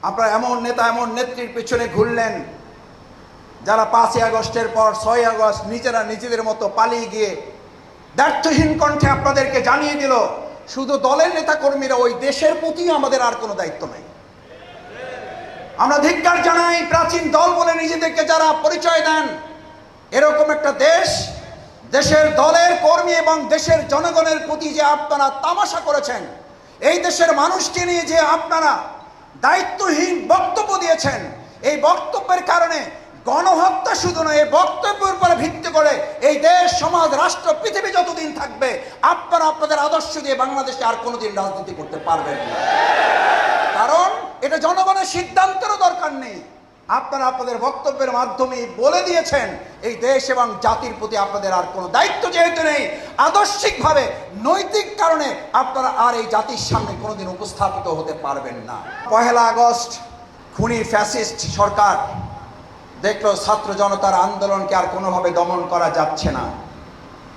আপনারা এমন নেতা এমন নেত্রীর পেছনে ঘুরলেন যারা 5ই আগস্টের পর 6ই আগস্ট নিজেরা নিজেদের মতো পালিয়ে গিয়ে দায়িত্বহীন কণ্ঠে আপনাদেরকে জানিয়ে দিল শুধু দলের নেতা কর্মীরা, ওই দেশের প্রতি আমাদের আর কোনো দায়িত্ব নাই। আমরা ধিক্কার জানাই প্রাচীন দল বলে নিজেদেরকে যারা পরিচয় দেন, এরকম একটা দেশের দলের কর্মী এবং দেশের জনগণের প্রতি যে আপনারা তামাশা করেছেন, এই দেশের মানুষকে নিয়ে যে আপনারা দায়িত্বহীন বক্তব্য দিয়েছেন, এই বক্তব্যের কারণে গণহত্যা শুধু নয়, এই বক্তব্যের উপরে ভিত্তি করে এই দেশ সমাজ রাষ্ট্র পৃথিবী যতদিন থাকবে আপনারা আপনাদের আদর্শ দিয়ে বাংলাদেশে আর কোনোদিন রাজনীতি করতে পারবেন না। কারণ এটা জনগণের সিদ্ধান্তেরও দরকার নেই। আপনারা আপনাদের বক্তব্যের মাধ্যমে বলে দিয়েছেন এই দেশ এবং জাতির প্রতি আপনাদের আর কোনো দায়িত্ব যেহেতু নেই, আদর্শিকভাবে নৈতিক কারণে আপনারা আর এই জাতির সামনে কোনোদিন উপস্থাপিত হতে পারবেন না। 1 আগস্ট খুনি ফ্যাসিস্ট সরকার দেখলো ছাত্র জনতার আন্দোলনকে আর কোনোভাবে দমন করা যাচ্ছে না,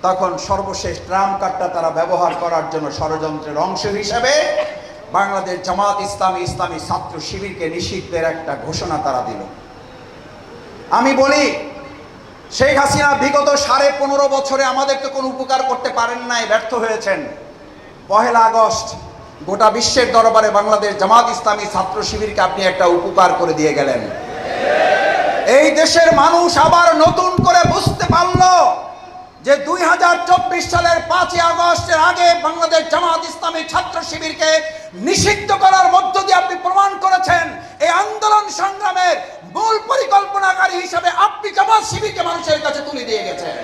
তখন সর্বশেষ ট্রাম্প কার্ডটা তারা ব্যবহার করার জন্য ষড়যন্ত্রের অংশ হিসেবে বাংলাদেশ জামাত ইসলামী ছাত্র শিবিরকে নিষিদ্ধের একটা ঘোষণা তারা দিল। আমি বলি, শেখ হাসিনা বিগত 15.5 বছরে আমাদের তো কোনো উপকার করতে পারেন নাই, ব্যর্থ হয়েছেন। 1 আগস্ট গোটা বিশ্বের দরবারে বাংলাদেশ জামাত ইসলামী ছাত্র শিবিরকে আপনি একটা উপকার করে দিয়ে গেলেন। এই দেশের মানুষ আবার নতুন করে বুঝতে পারল যে 2024 সালের 5ই আগস্টের আগে বাংলাদেশ জামাত ইসলামী ছাত্র শিবিরকে নিষিদ্ধ করার মধ্য দিয়ে আপনি প্রমাণ করেছেন এই আন্দোলন সংগ্রামের মূল পরিকল্পনাকারী হিসেবে আপনি জামাত শিবিরকে মানুষের কাছে তুলে দিয়ে গেছেন।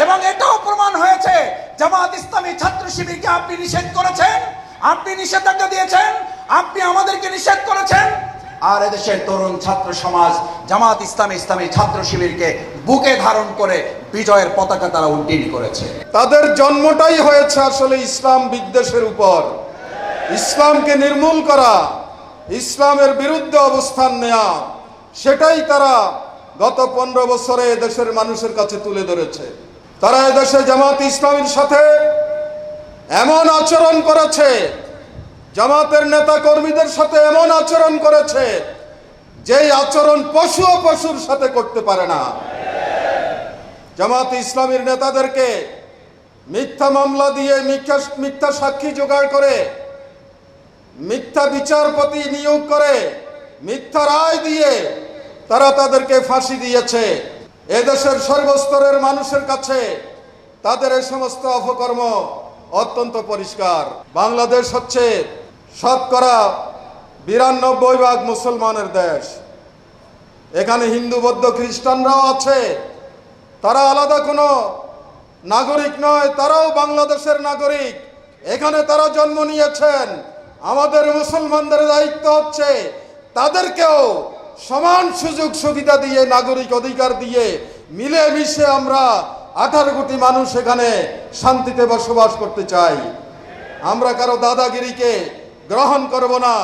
এবং এটাও প্রমাণ হয়েছে জামাত ইসলামী ছাত্র শিবিরকে আপনি নিষেধ করেছেন, আপনি নিষেধাজ্ঞা দিয়েছেন, আপনি আমাদেরকে নিষেধ করেছেন। আর এদেশের তরুণ ছাত্র সমাজ জামাত ইসলামী ছাত্র শিবিরকে বুকে ধারণ করে বিজয়ের পতাকা তারা উড্ডীন করেছে। তাদের জন্মটাই হয়েছে আসলে ইসলাম বিদ্বেষের উপর, ইসলামকে নির্মূল করা, ইসলামের বিরুদ্ধে অবস্থান নেওয়া, সেটাই তারা গত 15 বছরে এদেশের মানুষের কাছে তুলে ধরেছে। তারা এদেশে জামাত ইসলামীর সাথে এমন আচরণ করেছে, জামাতের নেতা কর্মীদের সাথে এমন আচরণ করেছে যেই আচরণ পশুও পশুর সাথে করতে পারে না। জামাত ইসলামীর নেতাদেরকে মিথ্যা মামলা দিয়ে মিথ্যা সাক্ষী জোগাড় করে, মিথ্যা বিচারপতি নিয়োগ করে, মিথ্যা রায় দিয়ে তারা তাদেরকে ফাঁসি দিয়েছে। এদেশের সর্বস্তরের মানুষের কাছে তাদের এই সমস্ত অপকর্ম অত্যন্ত পরিষ্কার। বাংলাদেশ হচ্ছে শতকরা 92% মুসলমানের দেশ। এখানে হিন্দু বৌদ্ধ খ্রিস্টানরাও আছে, তারা আলাদা কোনো নাগরিক নয়, তারাও বাংলাদেশের নাগরিক, এখানে তারা জন্ম নিয়েছেন। আমাদের মুসলমানদের দায়িত্ব হচ্ছে তাদেরকেও সমান সুযোগ সুবিধা দিয়ে, নাগরিক অধিকার দিয়ে মিলেমিশে আমরা 18 কোটি মানুষ এখানে শান্তিতে বসবাস করতে চাই। আমরা কারো দাদাগিরিকে গ্রহণ করব না,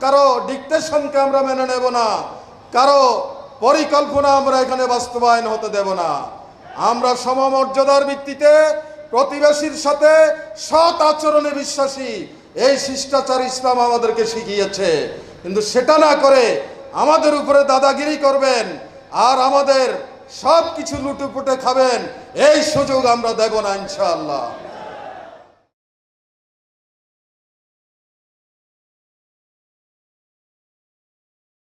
কারো ডিকটেশনকে আমরা মেনে নেব না, কারো পরিকল্পনা আমরা এখানে বাস্তবায়ন হতে দেব না। আমরা সমমর্যাদার ভিত্তিতে প্রতিবেশীর সাথে সৎ আচরণে বিশ্বাসী, এই শিষ্টাচার ইসলাম আমাদেরকে শিখিয়েছে। কিন্তু সেটা না করে আমাদের উপরে দাদাগিরি করবেন আর আমাদের সব কিছু লুটুপুটে খাবেন, এই সুযোগ আমরা দেব না ইনশাআল্লাহ।